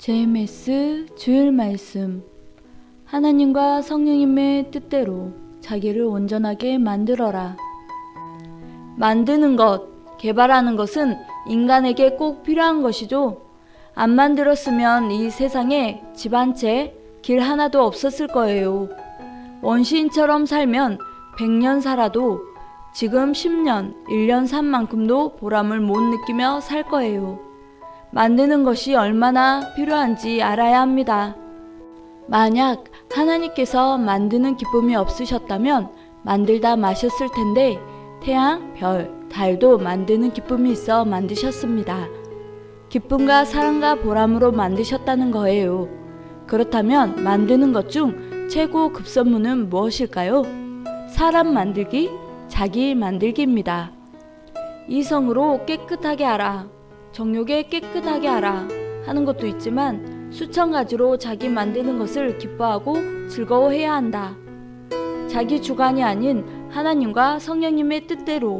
JMS 주일 말씀. 하나님과 성령님의 뜻대로 자기를 온전하게 만들어라. 만드는 것, 개발하는 것은 인간에게 꼭 필요한 것이죠. 안 만들었으면 이 세상에 집 한 채, 길 하나도 없었을 거예요. 원시인처럼 살면 100년 살아도 지금 10년, 1년 산 만큼도 보람을 못 느끼며 살 거예요. 만드는 것이 얼마나 필요한지 알아야 합니다. 만약 하나님께서 만드는 기쁨이 없으셨다면 만들다 마셨을 텐데 태양, 별, 달도 만드는 기쁨이 있어 만드셨습니다. 기쁨과 사랑과 보람으로 만드셨다는 거예요. 그렇다면 만드는 것 중 최고 급선무는 무엇일까요? 사람 만들기, 자기 만들기입니다. 이성으로 깨끗하게 하라, 정욕에 깨끗하게 하라 하는 것도 있지만 수천 가지로 자기 만드는 것을 기뻐하고 즐거워해야 한다. 자기 주관이 아닌 하나님과 성령님의 뜻대로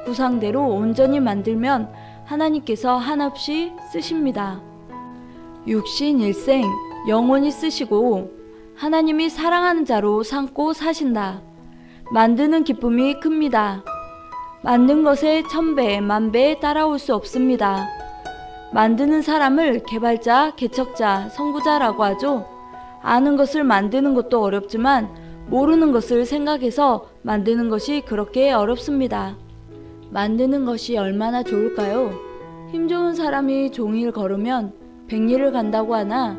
구상대로 온전히 만들면 하나님께서 한없이 쓰십니다. 육신 일생 영원히 쓰시고 하나님이 사랑하는 자로 삼고 사신다. 만드는 기쁨이 큽니다. 만든 것에 1000배, 10,000배 따라올 수 없습니다. 만드는 사람을 개발자, 개척자, 선구자라고 하죠. 아는 것을 만드는 것도 어렵지만 모르는 것을 생각해서 만드는 것이 그렇게 어렵습니다. 만드는 것이 얼마나 좋을까요? 힘 좋은 사람이 종일 걸으면 100리를 간다고 하나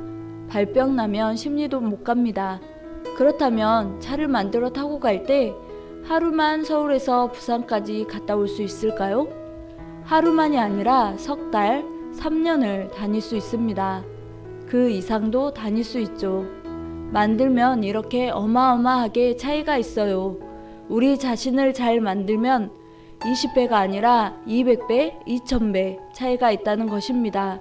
발병 나면 10리도 못 갑니다. 그렇다면 차를 만들어 타고 갈 때 하루만 서울에서 부산까지 갔다 올 수 있을까요? 하루만이 아니라 석 달, 3년을 다닐 수 있습니다. 그 이상도 다닐 수 있죠. 만들면 이렇게 어마어마하게 차이가 있어요. 우리 자신을 잘 만들면 20배가 아니라 200배, 2000배 차이가 있다는 것입니다.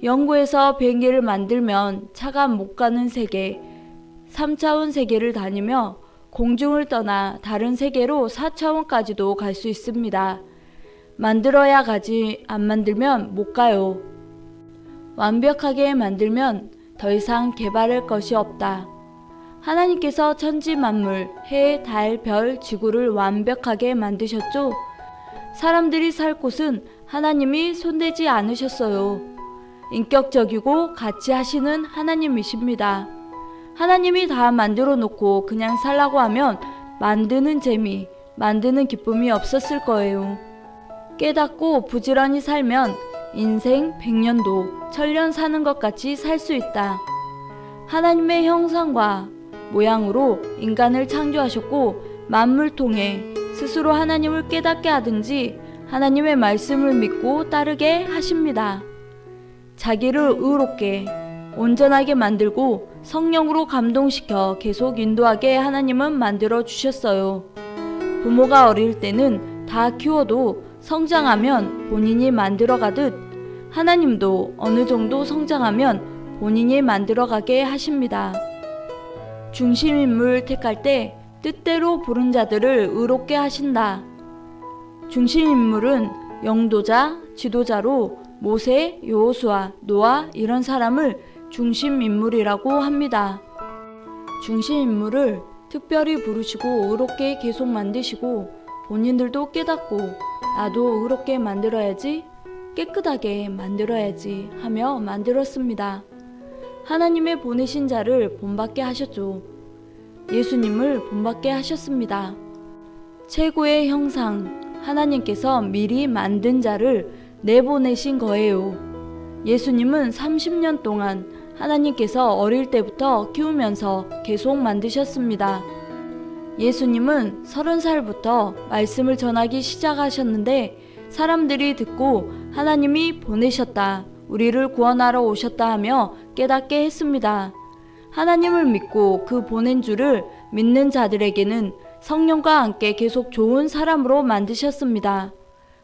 영구에서 비행기를 만들면 차가 못 가는 세계, 3차원 세계를 다니며 공중을 떠나 다른 세계로 4차원까지도 갈 수 있습니다. 만들어야 가지 안 만들면 못 가요. 완벽하게 만들면 더 이상 개발할 것이 없다. 하나님께서 천지 만물, 해, 달, 별, 지구를 완벽하게 만드셨죠? 사람들이 살 곳은 하나님이 손대지 않으셨어요. 인격적이고 같이 하시는 하나님이십니다. 하나님이 다 만들어 놓고 그냥 살라고 하면 만드는 재미, 만드는 기쁨이 없었을 거예요. 깨닫고 부지런히 살면 인생 100년도 1000년 사는 것 같이 살 수 있다. 하나님의 형상과 모양으로 인간을 창조하셨고 만물 통해 스스로 하나님을 깨닫게 하든지 하나님의 말씀을 믿고 따르게 하십니다. 자기를 의롭게 온전하게 만들고 성령으로 감동시켜 계속 인도하게 하나님은 만들어 주셨어요. 부모가 어릴 때는 다 키워도 성장하면 본인이 만들어가듯 하나님도 어느 정도 성장하면 본인이 만들어가게 하십니다. 중심인물 택할 때 뜻대로 부른 자들을 의롭게 하신다. 중심인물은 영도자, 지도자로 모세, 여호수아, 노아 이런 사람을 중심인물이라고 합니다. 중심인물을 특별히 부르시고 의롭게 계속 만드시고 본인들도 깨닫고 나도 의롭게 만들어야지, 깨끗하게 만들어야지 하며 만들었습니다. 하나님의 보내신 자를 본받게 하셨죠. 예수님을 본받게 하셨습니다. 최고의 형상, 하나님께서 미리 만든 자를 내보내신 거예요. 예수님은 30년 동안 하나님께서 어릴 때부터 키우면서 계속 만드셨습니다. 예수님은 30살부터 말씀을 전하기 시작하셨는데 사람들이 듣고 하나님이 보내셨다, 우리를 구원하러 오셨다 하며 깨닫게 했습니다. 하나님을 믿고 그 보낸 줄을 믿는 자들에게는 성령과 함께 계속 좋은 사람으로 만드셨습니다.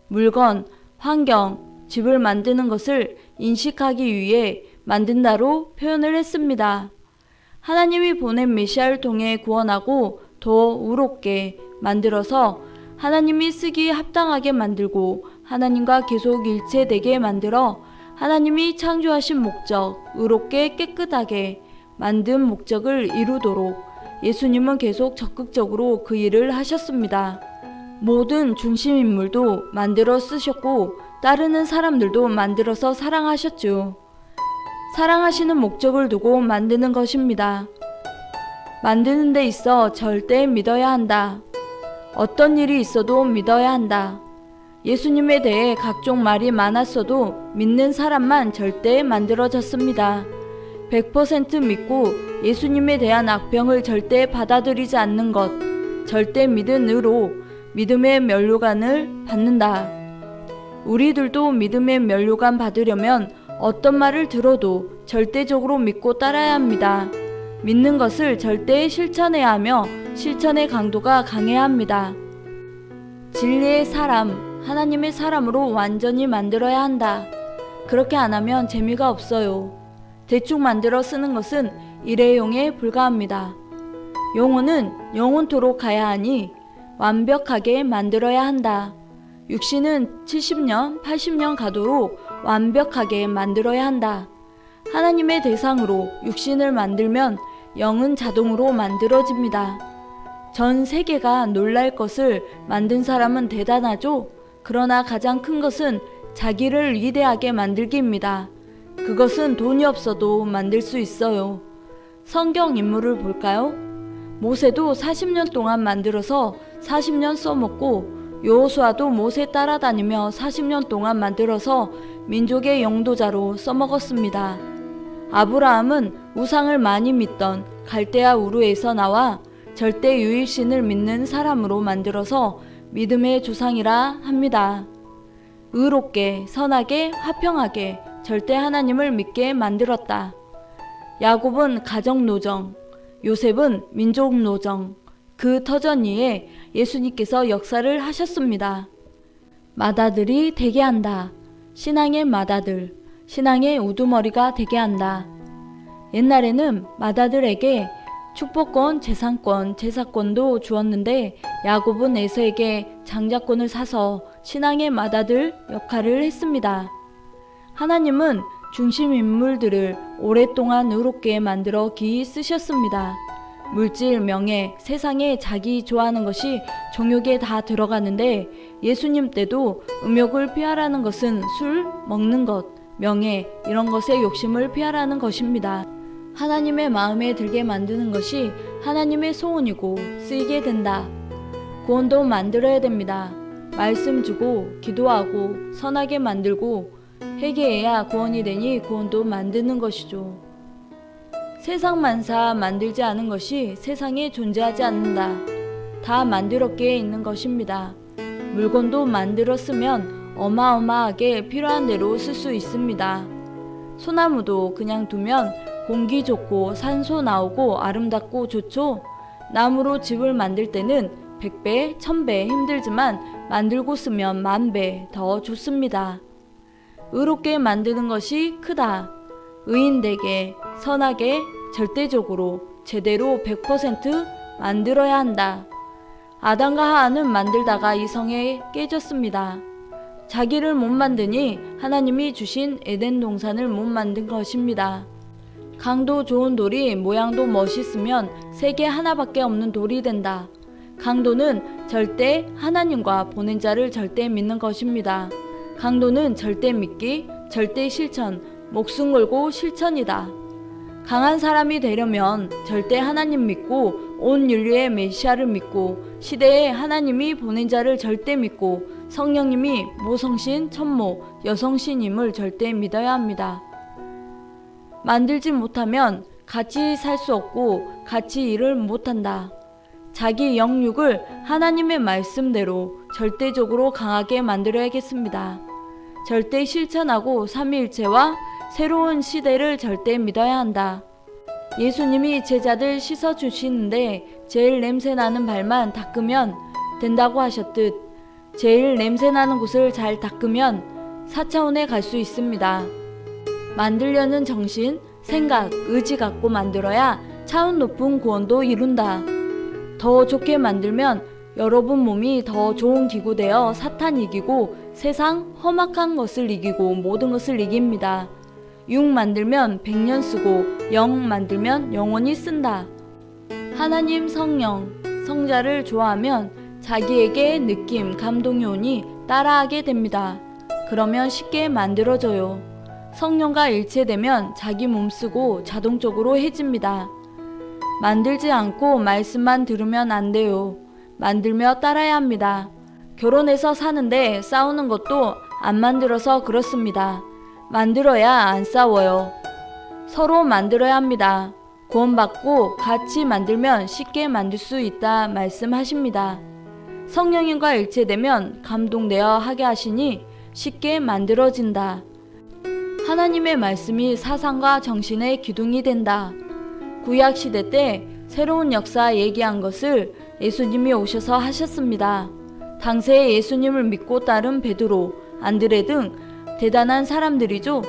물건, 환경, 집을 만드는 것을 인식하기 위해 만든다로 표현을 했습니다. 하나님이 보낸 메시아를 통해 구원하고 더 의롭게 만들어서 하나님이 쓰기에 합당하게 만들고 하나님과 계속 일체되게 만들어 하나님이 창조하신 목적, 의롭게 깨끗하게 만든 목적을 이루도록 예수님은 계속 적극적으로 그 일을 하셨습니다. 모든 중심인물도 만들어 쓰셨고 따르는 사람들도 만들어서 사랑하셨죠. 사랑하시는 목적을 두고 만드는 것입니다. 만드는 데 있어 절대 믿어야 한다. 어떤 일이 있어도 믿어야 한다. 예수님에 대해 각종 말이 많았어도 믿는 사람만 절대 만들어졌습니다. 100% 믿고 예수님에 대한 악평을 절대 받아들이지 않는 것, 절대 믿은 의로 믿음의 면류관을 받는다. 우리들도 믿음의 면류관 받으려면 어떤 말을 들어도 절대적으로 믿고 따라야 합니다. 믿는 것을 절대 실천해야 하며 실천의 강도가 강해야 합니다. 진리의 사람, 하나님의 사람으로 완전히 만들어야 한다. 그렇게 안 하면 재미가 없어요. 대충 만들어 쓰는 것은 일회용에 불과합니다. 영혼은 영원토록 가야 하니 완벽하게 만들어야 한다. 육신은 70년, 80년 가도록 완벽하게 만들어야 한다. 하나님의 대상으로 육신을 만들면 영은 자동으로 만들어집니다. 전 세계가 놀랄 것을 만든 사람은 대단하죠. 그러나 가장 큰 것은 자기를 위대하게 만들기입니다. 그것은 돈이 없어도 만들 수 있어요. 성경 인물을 볼까요? 모세도 40년 동안 만들어서 40년 써먹고 여호수아도 모세 따라다니며 40년 동안 만들어서 민족의 영도자로 써먹었습니다. 아브라함은 우상을 많이 믿던 갈대아 우르에서 나와 절대 유일신을 믿는 사람으로 만들어서 믿음의 조상이라 합니다. 의롭게, 선하게, 화평하게 절대 하나님을 믿게 만들었다. 야곱은 가정노정, 요셉은 민족노정, 그 터전 위에 예수님께서 역사를 하셨습니다. 맏아들이 되게 한다. 신앙의 맏아들, 신앙의 우두머리가 되게 한다. 옛날에는 맏아들에게 축복권, 재산권, 제사권도 주었는데 야곱은 에서에게 장자권을 사서 신앙의 맏아들 역할을 했습니다. 하나님은 중심 인물들을 오랫동안 의롭게 만들어 기이 쓰셨습니다. 물질, 명예, 세상에 자기 좋아하는 것이 정욕에 다 들어가는데 예수님 때도 음욕을 피하라는 것은 술, 먹는 것, 명예 이런 것에 욕심을 피하라는 것입니다. 하나님의 마음에 들게 만드는 것이 하나님의 소원이고 쓰이게 된다. 구원도 만들어야 됩니다. 말씀 주고 기도하고 선하게 만들고 회개해야 구원이 되니 구원도 만드는 것이죠. 세상 만사 만들지 않은 것이 세상에 존재하지 않는다. 다 만들었기에 있는 것입니다. 물건도 만들었으면 어마어마하게 필요한 대로 쓸 수 있습니다. 소나무도 그냥 두면 공기 좋고 산소 나오고 아름답고 좋죠. 나무로 집을 만들 때는 100배, 1000배 힘들지만 만들고 쓰면 10,000배 더 좋습니다. 의롭게 만드는 것이 크다. 의인되게, 선하게, 절대적으로, 제대로 100% 만들어야 한다. 아담과 하와는 만들다가 이성에 깨졌습니다. 자기를 못 만드니 하나님이 주신 에덴 동산을 못 만든 것입니다. 강도 좋은 돌이 모양도 멋있으면 세계 하나밖에 없는 돌이 된다. 강도는 절대 하나님과 보낸 자를 절대 믿는 것입니다. 강도는 절대 믿기, 절대 실천, 목숨 걸고 실천이다. 강한 사람이 되려면 절대 하나님 믿고 온 인류의 메시아를 믿고 시대에 하나님이 보낸 자를 절대 믿고 성령님이 모성신, 천모, 여성신임을 절대 믿어야 합니다. 만들지 못하면 같이 살 수 없고 같이 일을 못한다. 자기 영육을 하나님의 말씀대로 절대적으로 강하게 만들어야겠습니다. 절대 실천하고 삼위일체와 새로운 시대를 절대 믿어야 한다. 예수님이 제자들 씻어주시는데 제일 냄새나는 발만 닦으면 된다고 하셨듯 제일 냄새나는 곳을 잘 닦으면 4차원에 갈 수 있습니다. 만들려는 정신, 생각, 의지 갖고 만들어야 차원 높은 구원도 이룬다. 더 좋게 만들면 여러분 몸이 더 좋은 기구 되어 사탄 이기고 세상 험악한 것을 이기고 모든 것을 이깁니다. 6 만들면 100년 쓰고 0 만들면 영원히 쓴다. 하나님 성령, 성자를 좋아하면 자기에게 느낌, 감동이 오니 따라하게 됩니다. 그러면 쉽게 만들어져요. 성령과 일체되면 자기 몸 쓰고 자동적으로 해집니다. 만들지 않고 말씀만 들으면 안 돼요. 만들며 따라야 합니다. 결혼해서 사는데 싸우는 것도 안 만들어서 그렇습니다. 만들어야 안 싸워요. 서로 만들어야 합니다. 구원받고 같이 만들면 쉽게 만들 수 있다 말씀하십니다. 성령님과 일체되면 감동되어 하게 하시니 쉽게 만들어진다. 하나님의 말씀이 사상과 정신의 기둥이 된다. 구약시대 때 새로운 역사 얘기한 것을 예수님이 오셔서 하셨습니다. 당시에 예수님을 믿고 따른 베드로, 안드레 등 대단한 사람들이죠.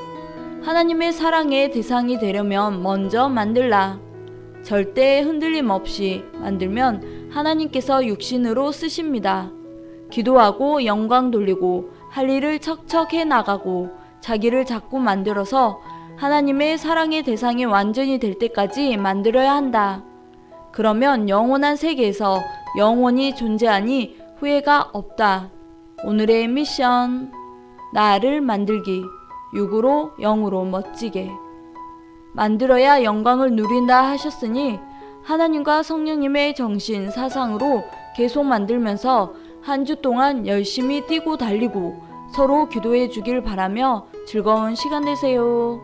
하나님의 사랑의 대상이 되려면 먼저 만들라. 절대 흔들림 없이 만들면 하나님께서 육신으로 쓰십니다. 기도하고 영광 돌리고 할 일을 척척 해나가고 자기를 자꾸 만들어서 하나님의 사랑의 대상이 완전히 될 때까지 만들어야 한다. 그러면 영원한 세계에서 영원히 존재하니 후회가 없다. 오늘의 미션, 나를 만들기. 6으로 0으로 멋지게 만들어야 영광을 누린다 하셨으니 하나님과 성령님의 정신, 사상으로 계속 만들면서 한 주 동안 열심히 뛰고 달리고 서로 기도해 주길 바라며 즐거운 시간 되세요.